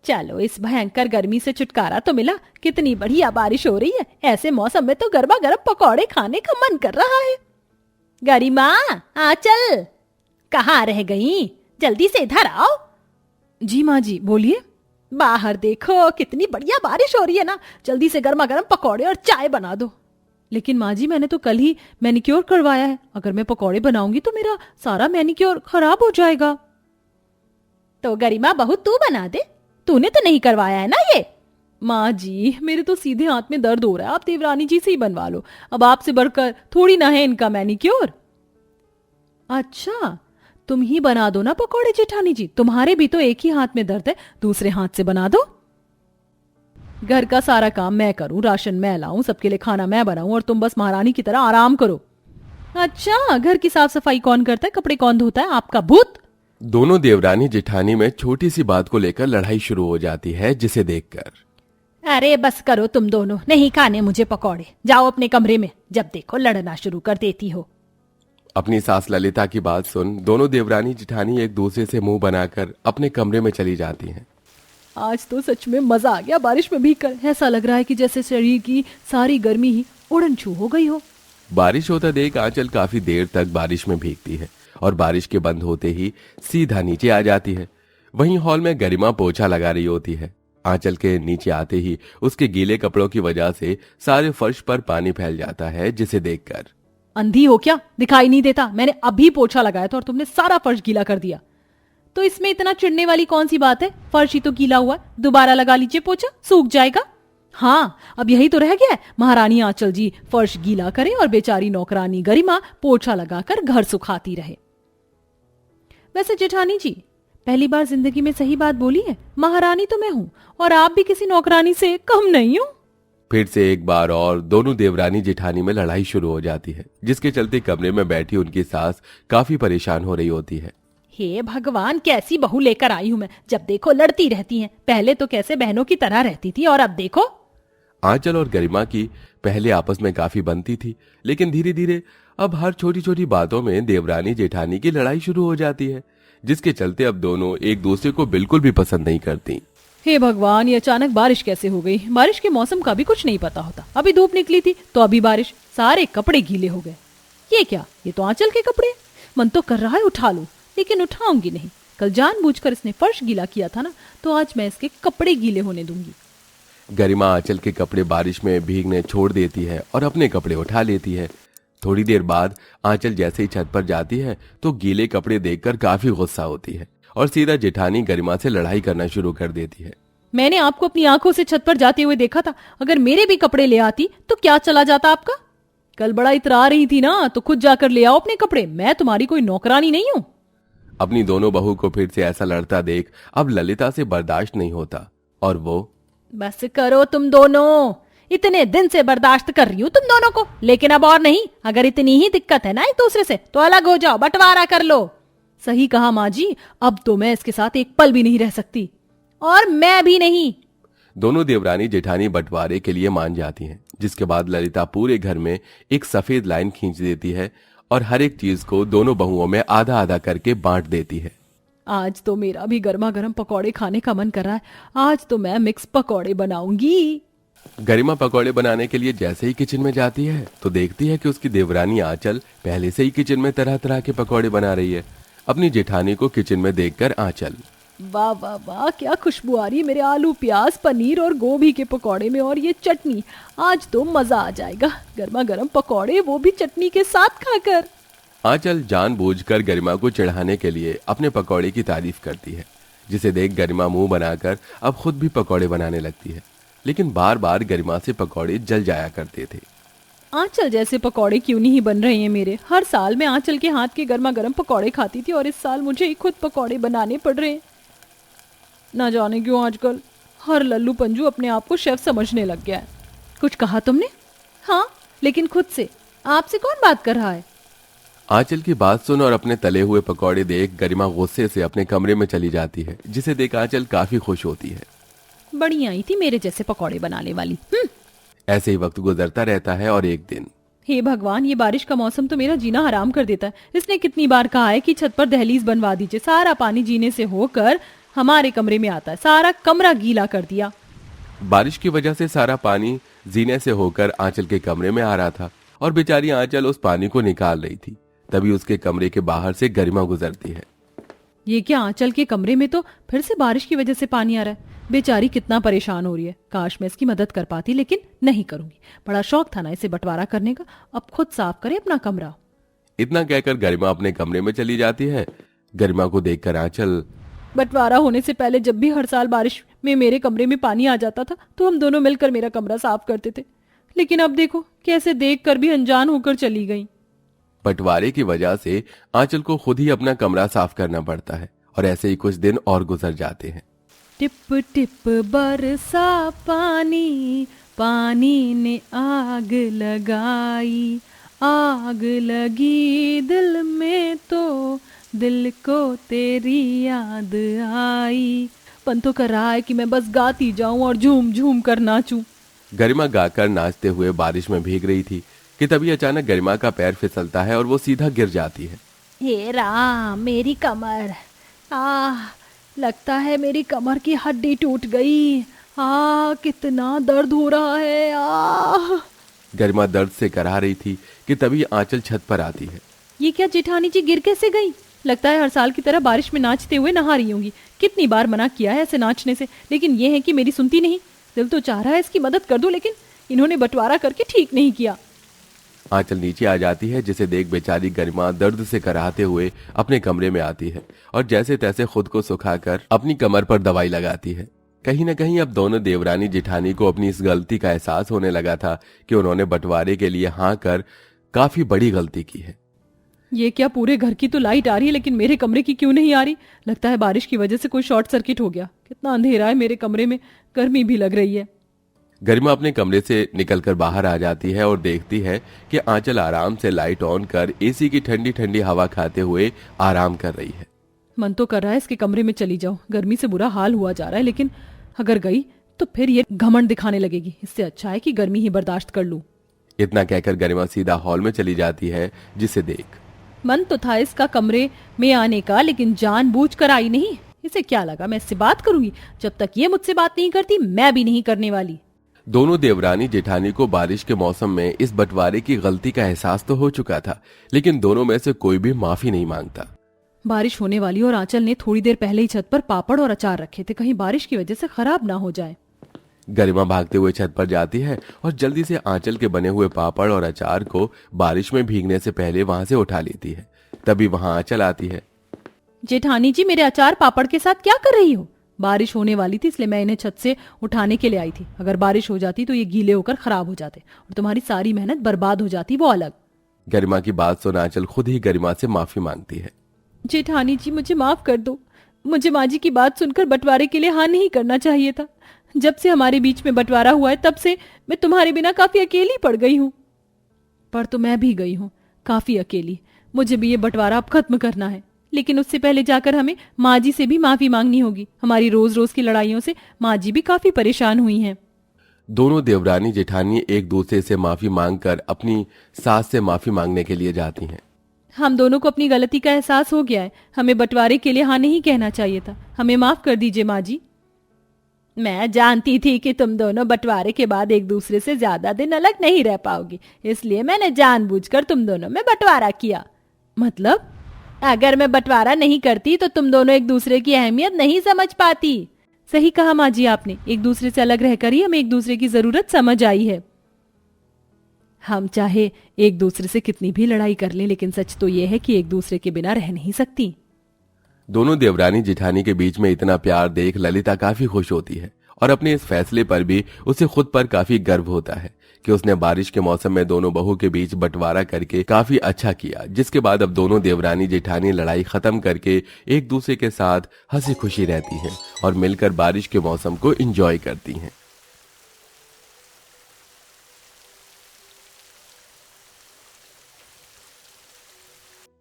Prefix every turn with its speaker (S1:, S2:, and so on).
S1: चलो इस भयंकर गर्मी से छुटकारा तो मिला। कितनी बढ़िया बारिश हो रही है। ऐसे मौसम में तो गर्मा गर्म पकौड़े खाने का मन कर रहा है। गरिमा, आंचल, कहाँ रह गई? जल्दी से इधर आओ। जी माँ जी, बोलिए। बाहर देखो, कितनी बढ़िया बारिश हो रही है ना। जल्दी से गर्मा गर्म पकौड़े और चाय बना दो। लेकिन माँ जी, मैंने तो कल ही मैनिक्योर करवाया है। अगर मैं पकौड़े बनाऊंगी तो मेरा सारा मैनिक्योर खराब हो जाएगा। तो गरिमा बहू, तू बना दे। तूने तो नहीं करवाया है ना ये? माँ जी, मेरे तो सीधे हाथ में दर्द हो रहा है। आप देवरानी जी से ही बनवा लो। अब आपसे बढ़कर थोड़ी ना है इनका मैनिक्योर। अच्छा, तुम ही बना दो ना पकौड़े जेठानी जी। तुम्हारे भी तो एक ही हाथ में दर्द है, दूसरे हाथ से बना दो। घर का सारा काम मैं करूं, राशन मैं लाऊं, सबके लिए खाना मैं बनाऊं और तुम बस महारानी की तरह आराम करो। अच्छा, घर की साफ सफाई कौन करता है, कपड़े कौन धोता है? आपका भूत।
S2: दोनों देवरानी जेठानी में छोटी सी बात को लेकर लड़ाई शुरू हो जाती है, जिसे देखकर
S1: अरे बस करो तुम दोनों, नहीं खाने मुझे पकौड़े। जाओ अपने कमरे में। जब देखो लड़ना शुरू कर देती हो।
S2: अपनी सास ललिता की बात सुन दोनों देवरानी जेठानी एक दूसरे से मुंह बनाकर अपने कमरे में चली जाती हैं।
S1: आज तो सच में मजा आ गया बारिश में भीगकर। ऐसा लग रहा है कि जैसे शरीर की सारी गर्मी ही उड़न छू हो गई हो।
S2: बारिश होता देख आंचल काफी देर तक बारिश में भीगती है और बारिश के बंद होते ही सीधा नीचे आ जाती है। वहीं हॉल में गरिमा पोछा लगा रही होती है। आंचल के नीचे आते ही उसके गीले कपड़ों की वजह से सारे फर्श पर पानी फैल जाता है, जिसे देखकर
S1: अंधी हो क्या? दिखाई नहीं देता? मैंने अभी पोछा लगाया था और तुमने सारा फर्श गीला कर दिया। तो इसमें इतना चिढ़ने वाली कौन सी बात है? फर्श ही तो गीला हुआ है, दोबारा लगा लीजिए पोछा, सूख जाएगा। हाँ, अब यही तो रह गया है, महारानी आंचल जी फर्श गीला करें और बेचारी नौकरानी गरिमा पोछा लगाकर घर सुखाती रहे। वैसे जेठानी जी, पहली बार जिंदगी में सही बात बोली है। महारानी तो मैं हूं और आप भी किसी नौकरानी से कम नहीं हो।
S2: फिर से एक बार और दोनों देवरानी जेठानी में लड़ाई शुरू हो जाती है, जिसके चलते कमरे में बैठी उनकी सास काफी परेशान हो रही होती है।
S1: हे भगवान, कैसी बहू लेकर आई हूं मैं। जब देखो लड़ती रहती हैं। पहले तो कैसे बहनों की तरह रहती थी और अब देखो।
S2: आंचल और गरिमा की पहले आपस में काफी बनती थी, लेकिन धीरे धीरे अब हर छोटी छोटी बातों में देवरानी जेठानी की लड़ाई शुरू हो जाती है, जिसके चलते अब दोनों एक दूसरे को बिल्कुल भी पसंद नहीं करती।
S1: हे भगवान, ये अचानक बारिश कैसे हो गई? बारिश के मौसम का भी कुछ नहीं पता होता। अभी धूप निकली थी तो अभी बारिश। सारे कपड़े गीले हो गए। ये क्या? ये तो आंचल के कपड़े। मन तो कर रहा है उठा लूं, लेकिन उठाऊंगी नहीं। कल जानबूझकर इसने फर्श गीला किया था ना, तो आज मैं इसके कपड़े गीले होने दूंगी।
S2: गरिमा आंचल के कपड़े बारिश में भीगने छोड़ देती है और अपने कपड़े उठा लेती है। थोड़ी देर बाद आंचल जैसे ही छत पर जाती है तो गीले कपड़े देखकर काफी गुस्सा होती है और सीधा जेठानी गरिमा से लड़ाई करना शुरू कर देती है।
S1: मैंने आपको अपनी आंखों से छत पर जाते हुए देखा था। अगर मेरे भी कपड़े ले आती तो क्या चला जाता आपका? कल बड़ा इतरा रही थी ना, तो खुद जाकर ले आओ अपने कपड़े। मैं तुम्हारी कोई नौकरानी नहीं हूँ।
S2: अपनी दोनों बहू को फिर से ऐसा लड़ता देख अब ललिता से बर्दाश्त नहीं होता और वो
S1: बस करो तुम दोनों। इतने दिन से बर्दाश्त कर रही हूँ तुम दोनों को, लेकिन अब और नहीं। अगर इतनी ही दिक्कत है ना एक दूसरे से, तो अलग हो जाओ, बंटवारा कर लो। सही कहा माँ जी, अब तो मैं इसके साथ एक पल भी नहीं रह सकती। और मैं भी नहीं।
S2: दोनों देवरानी जेठानी बंटवारे के लिए मान जाती हैं, जिसके बाद ललिता पूरे घर में एक सफेद लाइन खींच देती है और हर एक चीज को दोनों बहुओं में आधा आधा करके बांट देती है।
S1: आज तो मेरा भी गर्मा गर्म पकौड़े खाने का मन कर रहा है। आज तो मैं मिक्स पकौड़े बनाऊंगी।
S2: गरिमा पकौड़े बनाने के लिए जैसे ही किचन में जाती है तो देखती है कि उसकी देवरानी आंचल पहले से ही किचन में तरह तरह के पकौड़े बना रही है। अपनी जेठानी को किचन में देखकर आंचल,
S1: वाह वाह वाह, क्या खुशबू आ रही है मेरे आलू प्याज पनीर और गोभी के पकौड़े में, और ये चटनी। आज तो मजा आ जाएगा। गर्मा गर्म पकौड़े, वो भी चटनी के साथ खाकर।
S2: आंचल जानबूझकर गरिमा को चिढ़ाने के लिए अपने पकौड़े की तारीफ करती है, जिसे देख गरिमा मुंह बनाकर अब खुद भी पकौड़े बनाने लगती है। लेकिन बार बार गरिमा से पकौड़े जल जाया करते थे।
S1: आंचल जैसे पकौड़े क्यों नहीं बन रहे हैं मेरे? हर साल मैं आंचल के हाथ के गर्मा गर्म पकौड़े खाती थी और इस साल मुझे ही खुद पकौड़े बनाने पड़ रहे हैं। ना जाने क्यों आजकल हर लल्लू पंजू अपने आप को शेफ समझने लग गया है। कुछ कहा तुमने? हाँ, लेकिन खुद से। आपसे कौन बात कर रहा है?
S2: आंचल की बात सुन और अपने तले हुए पकौड़े देख गरिमा गुस्से से अपने कमरे में चली जाती है, जिसे देख आंचल काफी खुश होती है।
S1: बड़ी आई थी मेरे जैसे पकौड़े बनाने वाली।
S2: ऐसे ही वक्त गुजरता रहता है और एक दिन,
S1: हे भगवान, ये बारिश का मौसम तो मेरा जीना हराम कर देता है। इसने कितनी बार कहा है कि छत पर दहलीज बनवा दीजिए, सारा पानी जीने से होकर हमारे कमरे में आता है, सारा कमरा गीला कर दिया।
S2: बारिश की वजह से सारा पानी जीने से होकर आंचल के कमरे में आ रहा था और बेचारी आंचल उस पानी को निकाल रही थी। तभी उसके कमरे के बाहर से गरिमा गुजरती है।
S1: ये क्या, आंचल के कमरे में तो फिर से बारिश की वजह से पानी आ रहा है। बेचारी कितना परेशान हो रही है। काश मैं इसकी मदद कर पाती, लेकिन नहीं करूंगी। बड़ा शौक था ना इसे बंटवारा करने का, अब खुद साफ करे अपना कमरा।
S2: इतना कहकर गरिमा अपने कमरे में चली जाती है। गरिमा को देखकर आंचल,
S1: बंटवारा होने से पहले जब भी हर साल बारिश में मेरे कमरे में पानी आ जाता था तो हम दोनों मिलकर मेरा कमरा साफ करते थे, लेकिन अब देखो कैसे देखकर भी अनजान होकर चली गई।
S2: बंटवारे की वजह से आंचल को खुद ही अपना कमरा साफ करना पड़ता है और ऐसे ही कुछ दिन और गुजर जाते हैं।
S1: टिप टिप बरसा पानी, पानी ने आग लगाई, आग लगी दिल में तो दिल को तेरी याद आई। मन तो कर रहा है कि मैं बस गाती जाऊं और झूम झूम कर नाचूं।
S2: गरिमा गाकर नाचते हुए बारिश में भीग रही थी कि तभी अचानक गरिमा का पैर फिसलता है और वो सीधा गिर जाती है।
S1: हे राम, मेरी कमर, लगता है मेरी कमर की हड्डी टूट गई। कितना दर्द हो रहा है।
S2: गरिमा दर्द से कराह रही थी कि तभी आंचल छत पर आती है।
S1: ये क्या जेठानी जी, गिर कैसे गई? लगता है हर साल की तरह बारिश में नाचते हुए नहा रही होंगी। कितनी बार मना किया है ऐसे नाचने से, लेकिन ये है कि मेरी सुनती नहीं। दिल तो चाह रहा है इसकी मदद कर दूं, लेकिन इन्होंने बंटवारा करके ठीक नहीं किया।
S2: आंचल नीचे आ जाती है, जिसे देख बेचारी गरिमा दर्द से कराहते हुए अपने कमरे में आती है और जैसे तैसे खुद को सुखाकर अपनी कमर पर दवाई लगाती है। कहीं न कहीं अब दोनों देवरानी जेठानी को अपनी इस गलती का एहसास होने लगा था कि उन्होंने बंटवारे के लिए हाँ कर काफी बड़ी गलती की है।
S1: ये क्या, पूरे घर की तो लाइट आ रही है लेकिन मेरे कमरे की क्यों नहीं आ रही? लगता है बारिश की वजह से कोई शॉर्ट सर्किट हो गया। कितना अंधेरा है मेरे कमरे में, गर्मी भी लग रही है।
S2: गरिमा अपने कमरे से निकलकर बाहर आ जाती है और देखती है कि आंचल आराम से लाइट ऑन कर एसी की ठंडी ठंडी हवा खाते हुए आराम कर रही है।
S1: मन तो कर रहा है इसके कमरे में चली जाऊं, गर्मी से बुरा हाल हुआ जा रहा है, लेकिन अगर गई तो फिर ये घमंड दिखाने लगेगी। इससे अच्छा है कि गर्मी ही बर्दाश्त कर लूं।
S2: इतना कहकर गरिमा सीधा हॉल में चली जाती है, जिसे देख
S1: मन तो था इसका कमरे में आने का, लेकिन जानबूझकर आई नहीं। इसे क्या लगा मैं इससे बात करूंगी? जब तक ये मुझसे बात नहीं करती मैं भी नहीं करने वाली।
S2: दोनों देवरानी जेठानी को बारिश के मौसम में इस बंटवारे की गलती का एहसास तो हो चुका था, लेकिन दोनों में से कोई भी माफी नहीं मांगता।
S1: बारिश होने वाली और आंचल ने थोड़ी देर पहले ही छत पर पापड़ और अचार रखे थे, कहीं बारिश की वजह से खराब ना हो जाए।
S2: गरिमा भागते हुए छत पर जाती है और जल्दी से आंचल के बने हुए पापड़ और अचार को बारिश में भीगने से पहले वहां से उठा लेती है। तभी वहां आंचल आती है।
S1: जेठानी जी, मेरे अचार पापड़ के साथ क्या कर रही हो? बारिश होने वाली थी इसलिए मैं इन्हें छत से उठाने के लिए आई थी। अगर बारिश हो जाती तो ये गीले होकर खराब हो जाते और तुम्हारी सारी मेहनत बर्बाद हो जाती, वो अलग।
S2: गरिमा की बात सुन आंचल खुद ही गरिमा से माफी मांगती है।
S1: जेठानी जी, मुझे माफ कर दो। मुझे माँ जी की बात सुनकर बंटवारे के लिए हाँ नहीं करना चाहिए था। जब से हमारे बीच में बंटवारा हुआ है तब से मैं तुम्हारे बिना काफी अकेली पड़ गई हूँ। पर तो मैं भी गई हूँ काफी अकेली। मुझे भी ये बंटवारा अब खत्म करना है, लेकिन उससे पहले जाकर हमें माँ जी से भी माफी मांगनी होगी। हमारी रोज रोज की लड़ाइयों से माँ जी भी काफी परेशान हुई हैं।
S2: दोनों देवरानी जेठानी एक दूसरे से माफी मांगकर अपनी सास से माफी मांगने के लिए जाती हैं।
S1: हम दोनों को अपनी गलती का एहसास हो गया है। हमें बंटवारे के लिए हाँ नहीं कहना चाहिए था। हमें माफ कर दीजिए माँ जी। मैं जानती थी कि तुम दोनों बंटवारे के बाद एक दूसरे से ज्यादा दिन अलग नहीं रह पाओगी, इसलिए मैंने जानबूझकर तुम दोनों में बंटवारा किया। मतलब? अगर मैं बंटवारा नहीं करती तो तुम दोनों एक दूसरे की अहमियत नहीं समझ पाती। सही कहा माँ जी आपने, एक दूसरे से अलग रहकर ही हमें एक दूसरे की जरूरत समझ आई है। हम चाहे एक दूसरे से कितनी भी लड़ाई कर लें, लेकिन सच तो यह है कि एक दूसरे के बिना रह नहीं सकती।
S2: दोनों देवरानी जेठानी के बीच में इतना प्यार देख ललिता काफी खुश होती है और अपने इस फैसले पर भी उसे खुद पर काफी गर्व होता है कि उसने बारिश के मौसम में दोनों बहू के बीच बंटवारा करके काफी अच्छा किया, जिसके बाद अब दोनों देवरानी जेठानी लड़ाई खत्म करके एक दूसरे के साथ हंसी खुशी रहती हैं और मिलकर बारिश के मौसम को एंजॉय करती हैं।